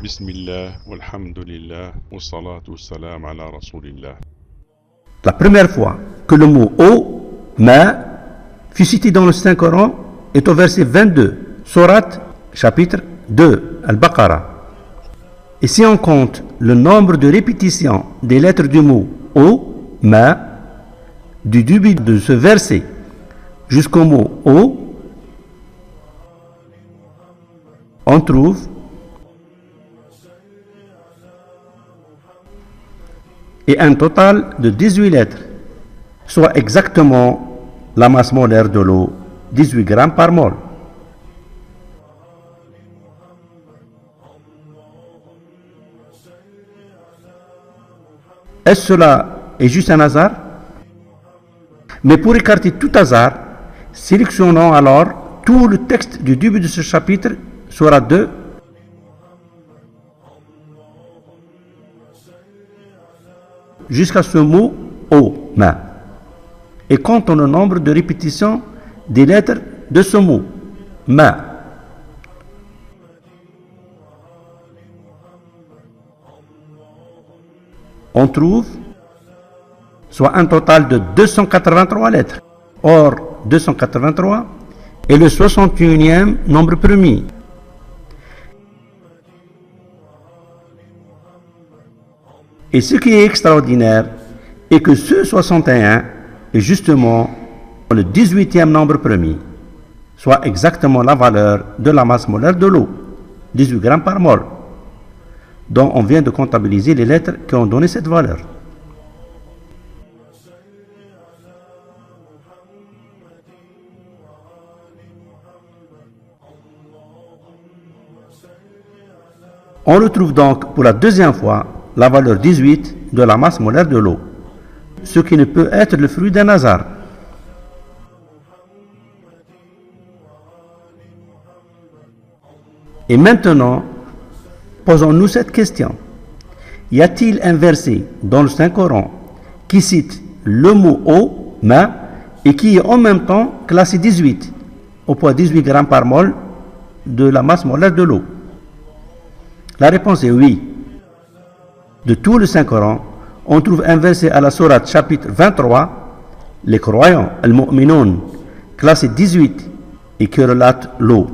Bismillah, walhamdulillah, wassalatu wassalam ala rasulillah. La première fois que le mot O, ma, fut cité dans le Saint-Coran est au verset 22, Sourate, chapitre 2, Al-Baqarah. Et si on compte le nombre de répétitions des lettres du mot O, ma, du début de ce verset jusqu'au mot O, on trouve et un total de 18 lettres, soit exactement la masse molaire de l'eau, 18 grammes par mol. Est-ce cela est juste un hasard? Mais pour écarter tout hasard, sélectionnons alors tout le texte du début de ce chapitre, Sourate 2, jusqu'à ce mot O, ma, et comptons le nombre de répétitions des lettres de ce mot, ma. On trouve soit un total de 283 lettres. Or, 283 est le 61e nombre premier. Et ce qui est extraordinaire est que ce 61 est justement le 18e nombre premier, soit exactement la valeur de la masse molaire de l'eau, 18 grammes par mol, dont on vient de comptabiliser les lettres qui ont donné cette valeur. On retrouve donc pour la deuxième fois la valeur 18 de la masse molaire de l'eau, ce qui ne peut être le fruit d'un hasard. Et maintenant, posons-nous cette question. Y a-t-il un verset dans le Saint-Coran qui cite le mot O, ma, et qui est en même temps classé 18, au poids 18 grammes par mol de la masse molaire de l'eau? La réponse est oui. De tout le Saint-Coran, on trouve un verset à la Sourate chapitre 23, les croyants, al-mu'minun, classé 18, et qui relate l'eau.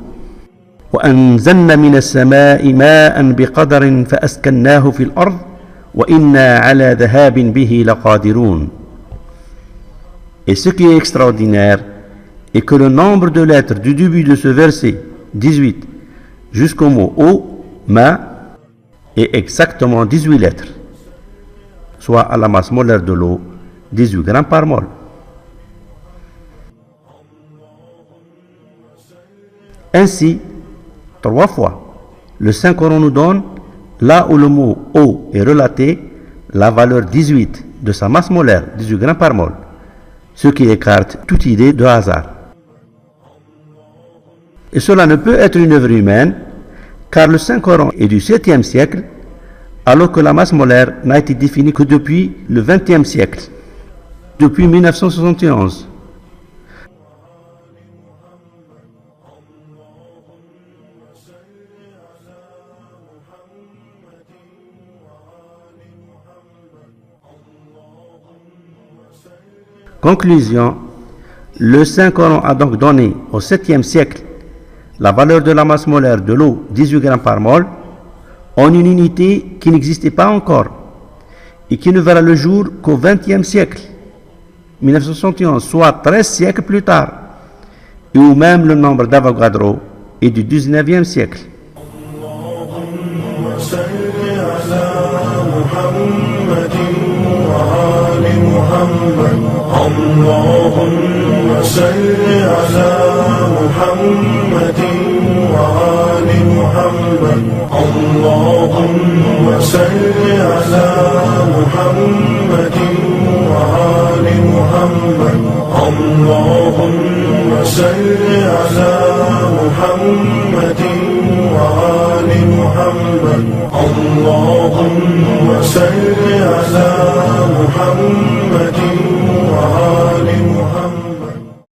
وأنزلنا من السماء ماء بقدر فأسكناه في الأرض وإنا على ذهاب به لقادرون. Et ce qui est extraordinaire est que le nombre de lettres du début de ce verset 18 jusqu'au mot O, ma, est exactement 18 lettres, soit à la masse molaire de l'eau, 18 grammes par mol. Ainsi, 3 fois, le Saint-Coran nous donne, là où le mot O est relaté, la valeur 18 de sa masse molaire, 18 grammes par mol, ce qui écarte toute idée de hasard. Et cela ne peut être une œuvre humaine, car le Saint-Coran est du 7e siècle, alors que la masse molaire n'a été définie que depuis le 20e siècle, depuis 1971. Conclusion, le Saint-Coran a donc donné au 7e siècle la valeur de la masse molaire de l'eau, 18 grammes par mol, en une unité qui n'existait pas encore et qui ne verra le jour qu'au 20e siècle, 1971, soit 13 siècles plus tard, et où même le nombre d'Avogadro est du 19e siècle. اللهم صل على محمد وآل محمد اللهم صل على محمد وآل محمد اللهم صل على محمد وآل محمد اللهم صل على